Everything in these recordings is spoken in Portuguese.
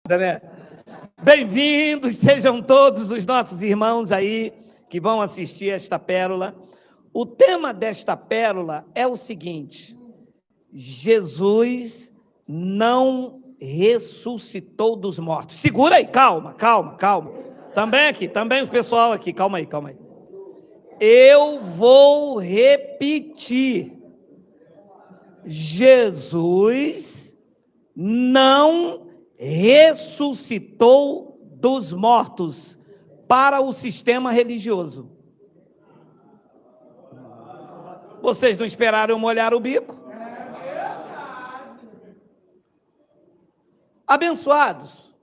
Né? Bem-vindos, sejam todos os nossos irmãos aí que vão assistir esta pérola. O tema desta pérola é o seguinte: Jesus não ressuscitou dos mortos. Segura aí, calma. Também o pessoal aqui, calma aí. Eu vou repetir. Jesus não ressuscitou dos mortos para o sistema religioso. Vocês não esperaram eu molhar o bico? Abençoados,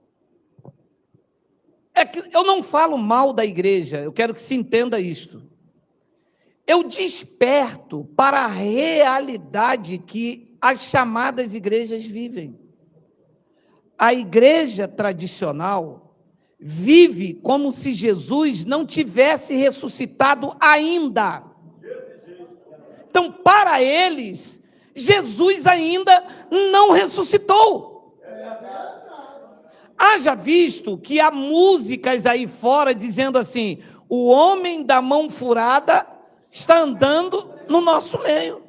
é que eu não falo mal da igreja, eu quero que se entenda isto. Eu desperto para a realidade que as chamadas igrejas vivem. A igreja tradicional vive como se Jesus não tivesse ressuscitado ainda. Então, para eles, Jesus ainda não ressuscitou. Haja visto que há músicas aí fora dizendo assim: o homem da mão furada está andando no nosso meio.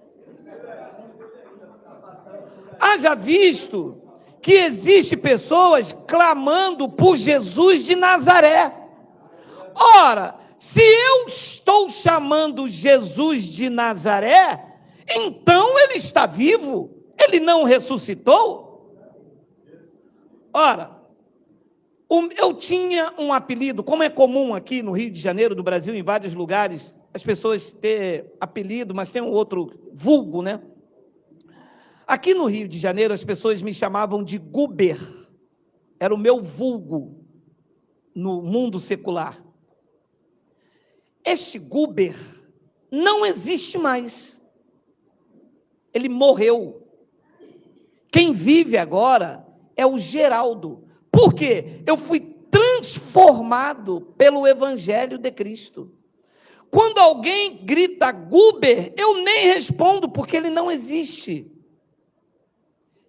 Haja visto que existem pessoas clamando por Jesus de Nazaré. Ora, se eu estou chamando Jesus de Nazaré, então ele está vivo, ele não ressuscitou? Ora, eu tinha um apelido, como é comum aqui no Rio de Janeiro, do Brasil, em vários lugares, as pessoas têm apelido, mas tem um outro vulgo, né? Aqui no Rio de Janeiro, as pessoas me chamavam de Guber. Era o meu vulgo no mundo secular. Este Guber não existe mais. Ele morreu. Quem vive agora é o Geraldo. Por quê? Eu fui transformado pelo Evangelho de Cristo. Quando alguém grita Guber, eu nem respondo, porque ele não existe.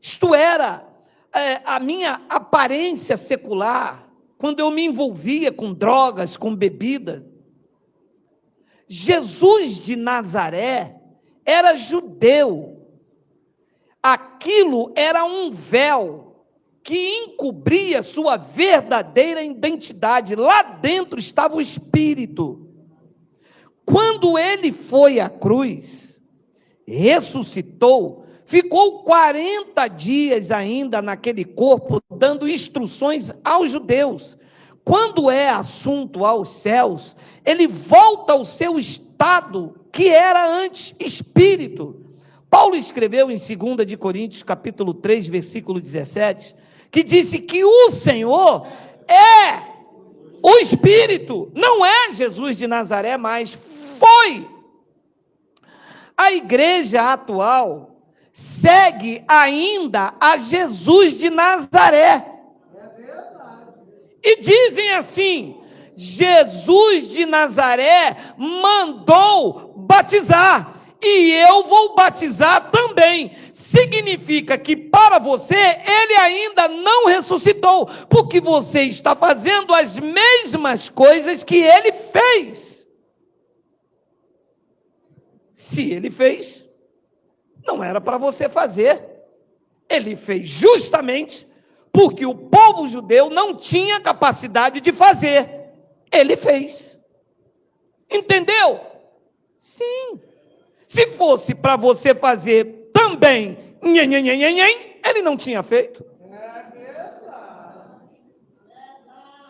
Isto era a minha aparência secular, quando eu me envolvia com drogas, com bebida. Jesus de Nazaré era judeu. Aquilo era um véu que encobria sua verdadeira identidade. Lá dentro estava o Espírito. Quando ele foi à cruz, ressuscitou, ficou 40 dias ainda naquele corpo, dando instruções aos judeus. Quando é assunto aos céus, ele volta ao seu estado, que era antes espírito. Paulo escreveu em 2 de Coríntios, capítulo 3, versículo 17, que disse que o Senhor é o Espírito, não é Jesus de Nazaré, mas foi. A igreja atual segue ainda a Jesus de Nazaré. E dizem assim: Jesus de Nazaré mandou batizar, e eu vou batizar também. Significa que para você, ele ainda não ressuscitou, porque você está fazendo as mesmas coisas que ele fez. Se ele fez, não era para você fazer. Ele fez justamente porque o povo judeu não tinha capacidade de fazer. Ele fez. Entendeu? Sim. Se fosse para você fazer também, ele não tinha feito.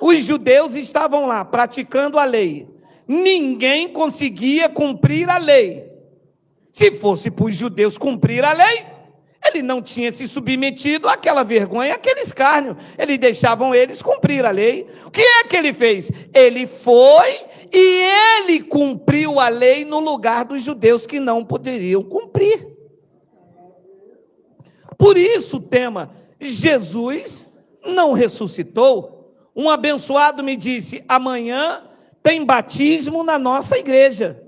Os judeus estavam lá praticando a lei. Ninguém conseguia cumprir a lei. Se fosse para os judeus cumprir a lei, ele não tinha se submetido àquela vergonha, àquele escárnio. Eles deixavam eles cumprir a lei. O que é que ele fez? Ele foi e ele cumpriu a lei no lugar dos judeus que não poderiam cumprir. Por isso o tema, Jesus não ressuscitou. Um abençoado me disse: amanhã tem batismo na nossa igreja.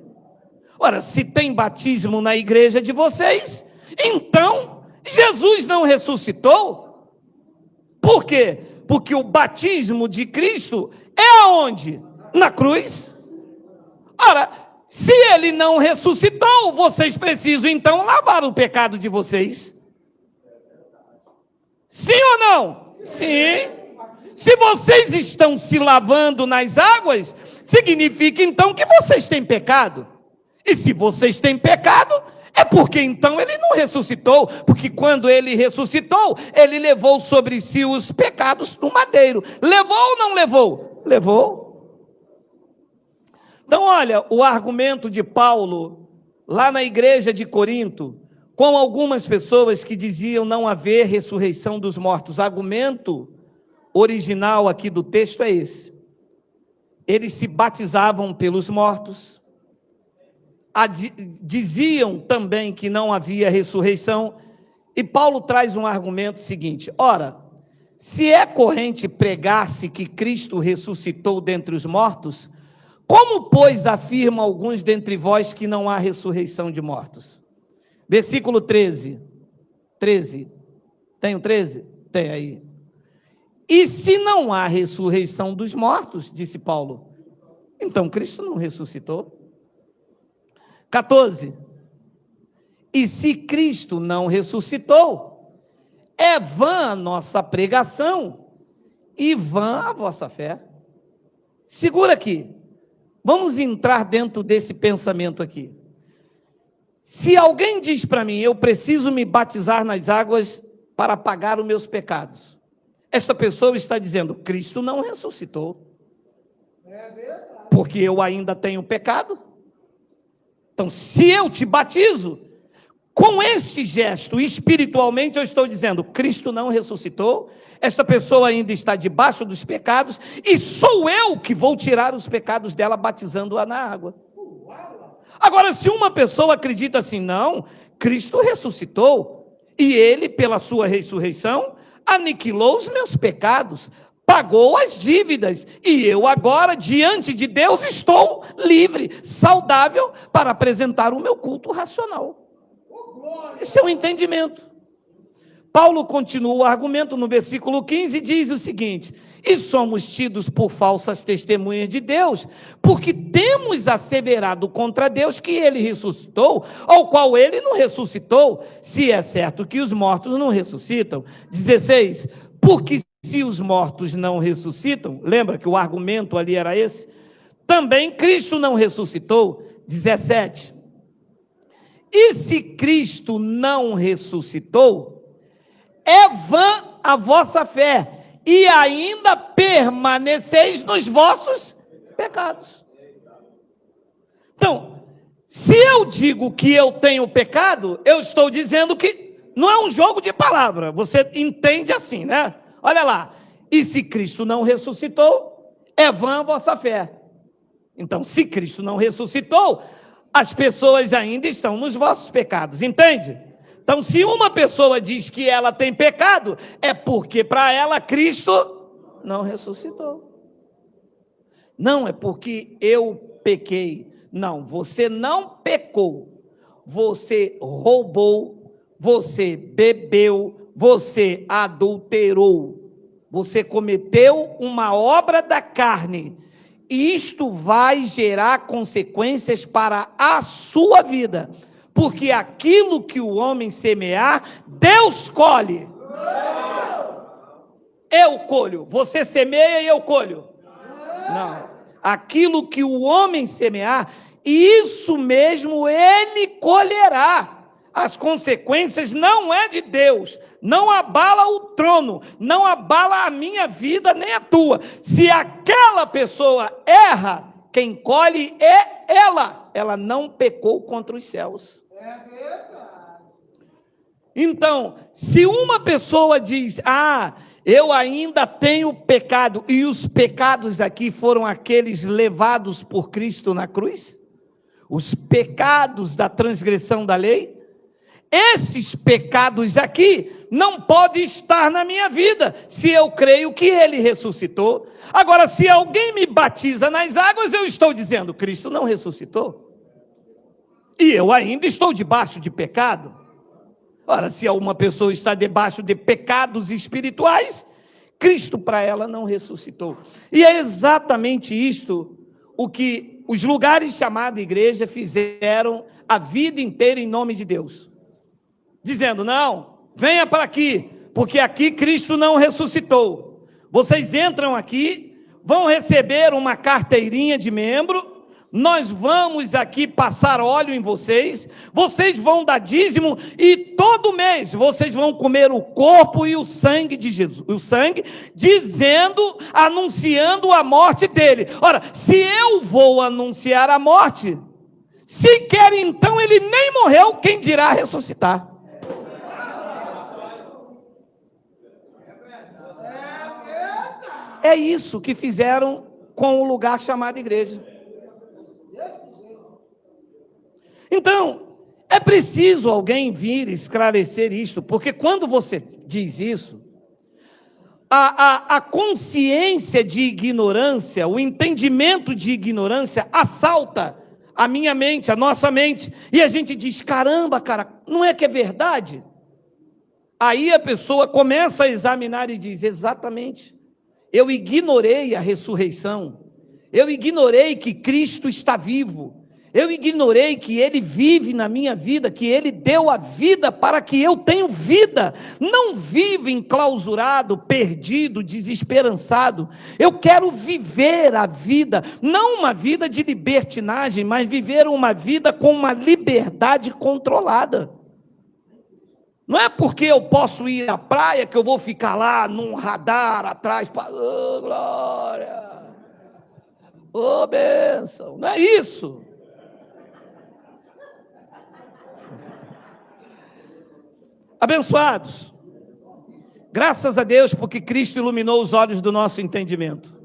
Ora, se tem batismo na igreja de vocês, então Jesus não ressuscitou? Por quê? porque o batismo de Cristo é aonde? Na cruz. Ora, se ele não ressuscitou, vocês precisam então lavar o pecado de vocês. Sim ou não? Sim. Se vocês estão se lavando nas águas, significa então que vocês têm pecado. E se vocês têm pecado, é porque então ele não ressuscitou. Porque quando ele ressuscitou, ele levou sobre si os pecados do madeiro. Levou ou não levou? Levou. Então olha, o argumento de Paulo, lá na igreja de Corinto, com algumas pessoas que diziam não haver ressurreição dos mortos. O argumento original aqui do texto é esse. Eles se batizavam pelos mortos, diziam também que não havia ressurreição, e Paulo traz um argumento seguinte: ora, se é corrente pregar-se que Cristo ressuscitou dentre os mortos, como, pois, afirmam alguns dentre vós que não há ressurreição de mortos? Versículo 13. Tem o 13? Tem aí. E se não há ressurreição dos mortos, disse Paulo, então Cristo não ressuscitou. 14. E se Cristo não ressuscitou, é vã a nossa pregação e vã a vossa fé. Segura aqui. Vamos entrar dentro desse pensamento aqui. Se alguém diz para mim, eu preciso me batizar nas águas para pagar os meus pecados, esta pessoa está dizendo, Cristo não ressuscitou. Porque eu ainda tenho pecado. Então, se eu te batizo, com esse gesto, espiritualmente, eu estou dizendo, Cristo não ressuscitou, esta pessoa ainda está debaixo dos pecados, e sou eu que vou tirar os pecados dela, batizando-a na água. Agora, se uma pessoa acredita assim, não, Cristo ressuscitou, e ele, pela sua ressurreição, aniquilou os meus pecados, pagou as dívidas, e eu agora, diante de Deus, estou livre, saudável, para apresentar o meu culto racional. Esse é o entendimento. Paulo continua o argumento no versículo 15 e diz o seguinte: e somos tidos por falsas testemunhas de Deus, porque temos asseverado contra Deus que ele ressuscitou, ao qual ele não ressuscitou, se é certo que os mortos não ressuscitam. 16, porque se os mortos não ressuscitam, lembra que o argumento ali era esse? Também Cristo não ressuscitou. 17, e se Cristo não ressuscitou, é vã a vossa fé, e ainda permaneceis nos vossos pecados. Então, se eu digo que eu tenho pecado, eu estou dizendo que não é um jogo de palavra, você entende assim, né? Olha lá, e se Cristo não ressuscitou, é vã a vossa fé. Então, se Cristo não ressuscitou, as pessoas ainda estão nos vossos pecados, entende? Então, se uma pessoa diz que ela tem pecado, é porque para ela Cristo não ressuscitou. Não é porque eu pequei. Não, você não pecou. Você roubou, você bebeu, você adulterou. Você cometeu uma obra da carne. E isto vai gerar consequências para a sua vida. Porque aquilo que o homem semear, Deus colhe. Eu colho. Você semeia e eu colho. Não. Aquilo que o homem semear, isso mesmo ele colherá. As consequências não é de Deus. Não abala o trono. Não abala a minha vida nem a tua. Se aquela pessoa erra, quem colhe é ela. Ela não pecou contra os céus. É verdade. Então, se uma pessoa diz, eu ainda tenho pecado, e os pecados aqui foram aqueles levados por Cristo na cruz, os pecados da transgressão da lei, esses pecados aqui não podem estar na minha vida, se eu creio que ele ressuscitou. Agora, se alguém me batiza nas águas, eu estou dizendo, Cristo não ressuscitou. E eu ainda estou debaixo de pecado. Ora, se uma pessoa está debaixo de pecados espirituais, Cristo para ela não ressuscitou. E é exatamente isto o que os lugares chamados igreja fizeram a vida inteira em nome de Deus. Dizendo, não, venha para aqui, porque aqui Cristo não ressuscitou. Vocês entram aqui, vão receber uma carteirinha de membro, nós vamos aqui passar óleo em vocês, vocês vão dar dízimo e todo mês vocês vão comer o corpo e o sangue de Jesus, o sangue, dizendo, anunciando a morte dele. Ora, se eu vou anunciar a morte, sequer então ele nem morreu, quem dirá ressuscitar? É isso que fizeram com o lugar chamado igreja. Então, é preciso alguém vir esclarecer isto, porque quando você diz isso, a consciência de ignorância, o entendimento de ignorância assalta a minha mente, a nossa mente, e a gente diz, caramba, cara, não é que é verdade? Aí a pessoa começa a examinar e diz, exatamente, eu ignorei a ressurreição, eu ignorei que Cristo está vivo, eu ignorei que Ele vive na minha vida, que Ele deu a vida para que eu tenha vida. Não vivo enclausurado, perdido, desesperançado. Eu quero viver a vida, não uma vida de libertinagem, mas viver uma vida com uma liberdade controlada. Não é porque eu posso ir à praia que eu vou ficar lá num radar atrás, oh, glória, oh, bênção. Não é isso. Abençoados, graças a Deus, porque Cristo iluminou os olhos do nosso entendimento.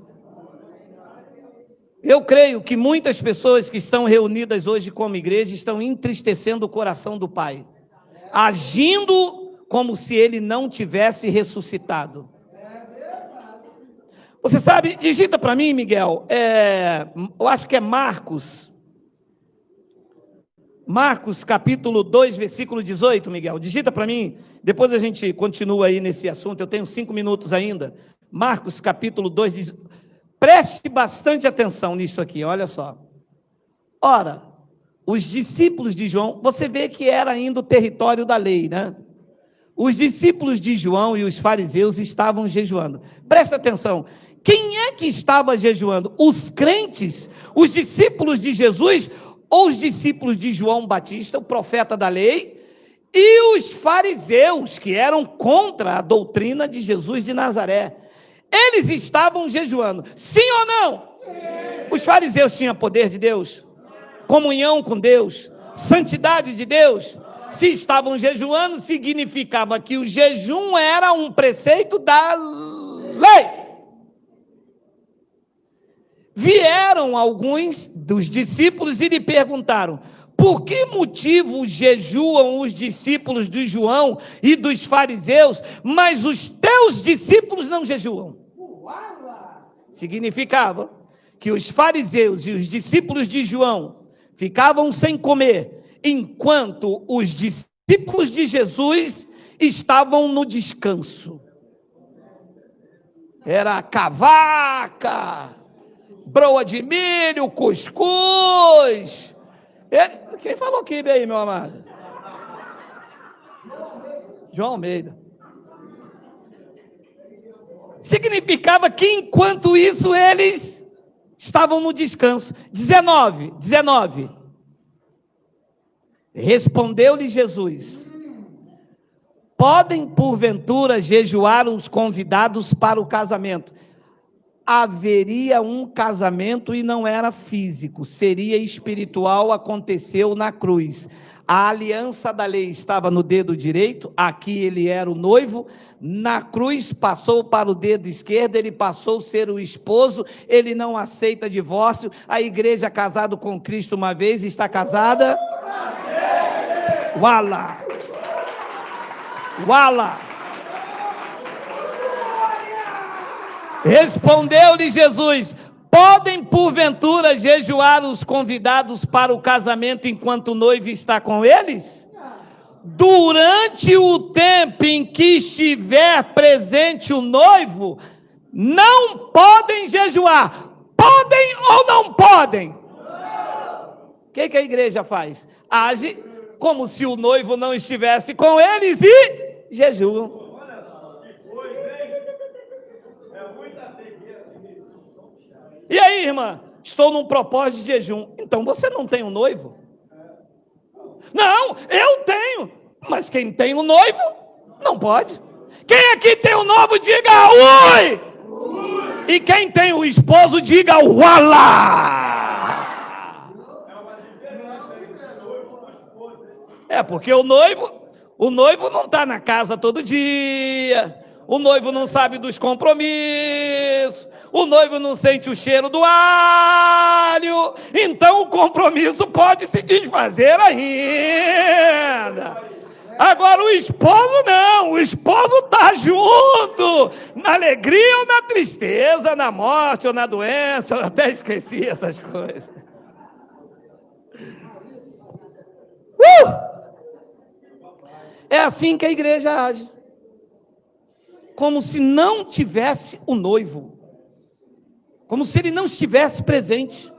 Eu creio que muitas pessoas que estão reunidas hoje como igreja estão entristecendo o coração do Pai, agindo como se Ele não tivesse ressuscitado. Você sabe, digita para mim, Miguel, eu acho que é Marcos capítulo 2, versículo 18, Miguel, digita para mim, depois a gente continua aí nesse assunto, eu tenho 5 minutos ainda. Marcos capítulo 2, preste bastante atenção nisso aqui, olha só. Ora, os discípulos de João, você vê que era ainda o território da lei, né? Os discípulos de João e os fariseus estavam jejuando. Presta atenção, quem é que estava jejuando? Os crentes, os discípulos de Jesus, ou os discípulos de João Batista, o profeta da lei, e os fariseus, que eram contra a doutrina de Jesus de Nazaré. Eles estavam jejuando, sim ou não? Sim. Os fariseus tinham poder de Deus, comunhão com Deus, santidade de Deus. Se estavam jejuando, significava que o jejum era um preceito da lei. Vieram alguns dos discípulos e lhe perguntaram, por que motivo jejuam os discípulos de João e dos fariseus, mas os teus discípulos não jejuam? Significava que os fariseus e os discípulos de João ficavam sem comer, enquanto os discípulos de Jesus estavam no descanso. Era cavaca, broa de milho, cuscuz. Quem falou aqui aí, meu amado? João Almeida. Significava que enquanto isso eles estavam no descanso. 19. Respondeu-lhe Jesus, podem porventura jejuar os convidados para o casamento? Haveria um casamento e não era físico, seria espiritual, aconteceu na cruz. A aliança da lei estava no dedo direito, aqui ele era o noivo, na cruz passou para o dedo esquerdo, ele passou a ser o esposo, ele não aceita divórcio, a igreja casada com Cristo uma vez, está casada? Uala! Respondeu-lhe Jesus, podem porventura jejuar os convidados para o casamento enquanto o noivo está com eles? durante o tempo em que estiver presente o noivo, não podem jejuar. Podem ou não podem? O que a igreja faz? Age como se o noivo não estivesse com eles e jejuam. E aí, irmã? Estou num propósito de jejum. Então você não tem um noivo? Não, eu tenho. Mas quem tem um noivo, não pode. Quem aqui tem um noivo, diga ui! E quem tem o esposo, diga ualá! É porque o noivo não está na casa todo dia. O noivo não sabe dos compromissos. O noivo não sente o cheiro do alho. Então o compromisso pode se desfazer ainda. Agora o esposo não. O esposo está junto. Na alegria ou na tristeza, na morte ou na doença. Eu até esqueci essas coisas. É assim que a igreja age. Como se não tivesse o noivo. Como se ele não estivesse presente.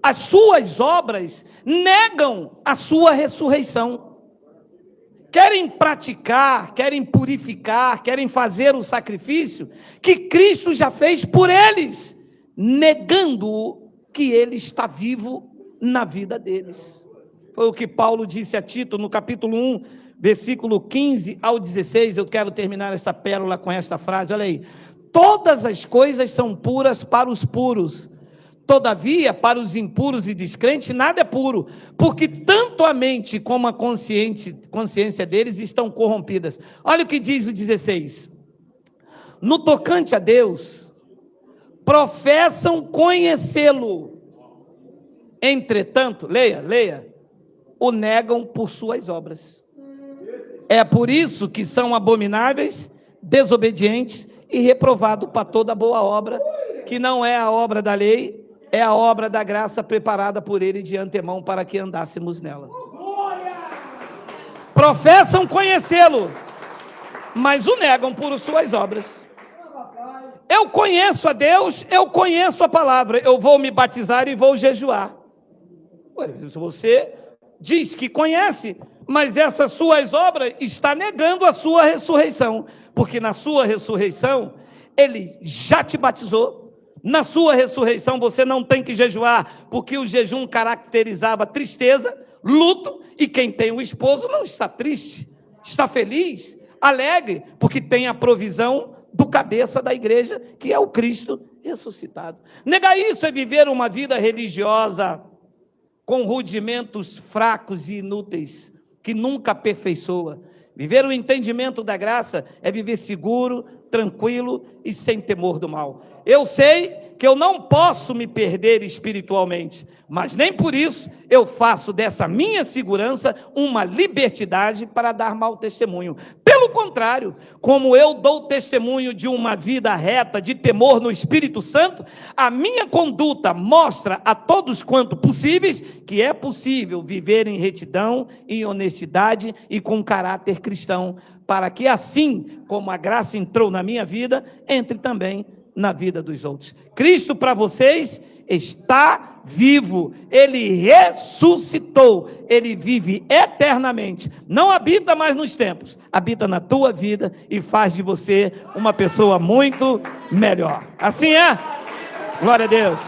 As suas obras negam a sua ressurreição. Querem praticar, querem purificar, querem fazer o sacrifício que Cristo já fez por eles, negando que ele está vivo na vida deles. Foi o que Paulo disse a Tito no capítulo 1, versículo 15 ao 16. Eu quero terminar essa pérola com esta frase, olha aí. Todas as coisas são puras para os puros. Todavia, para os impuros e descrentes, nada é puro, porque tanto a mente como a consciência deles estão corrompidas. Olha o que diz o 16. No tocante a Deus, professam conhecê-lo. Entretanto, leia, o negam por suas obras. É por isso que são abomináveis, desobedientes e reprovados para toda boa obra, que não é a obra da lei, é a obra da graça preparada por ele de antemão para que andássemos nela. Professam conhecê-lo, mas o negam por suas obras. Eu conheço a Deus, eu conheço a palavra, eu vou me batizar e vou jejuar. Você diz que conhece, mas essas suas obras está negando a sua ressurreição, porque na sua ressurreição ele já te batizou. Na sua ressurreição você não tem que jejuar, porque o jejum caracterizava tristeza, luto, e quem tem o esposo não está triste, está feliz, alegre, porque tem a provisão do cabeça da igreja, que é o Cristo ressuscitado. Negar isso é viver uma vida religiosa com rudimentos fracos e inúteis, que nunca aperfeiçoa. Viver o entendimento da graça é viver seguro, tranquilo e sem temor do mal. Eu sei que eu não posso me perder espiritualmente, mas nem por isso eu faço dessa minha segurança uma libertidade para dar mau testemunho. Pelo contrário, como eu dou testemunho de uma vida reta, de temor no Espírito Santo, a minha conduta mostra a todos quanto possíveis que é possível viver em retidão, em honestidade e com caráter cristão, para que assim como a graça entrou na minha vida, entre também na vida dos outros. Cristo para vocês está vivo, ele ressuscitou, ele vive eternamente, não habita mais nos tempos, habita na tua vida e faz de você uma pessoa muito melhor. Assim é? Glória a Deus.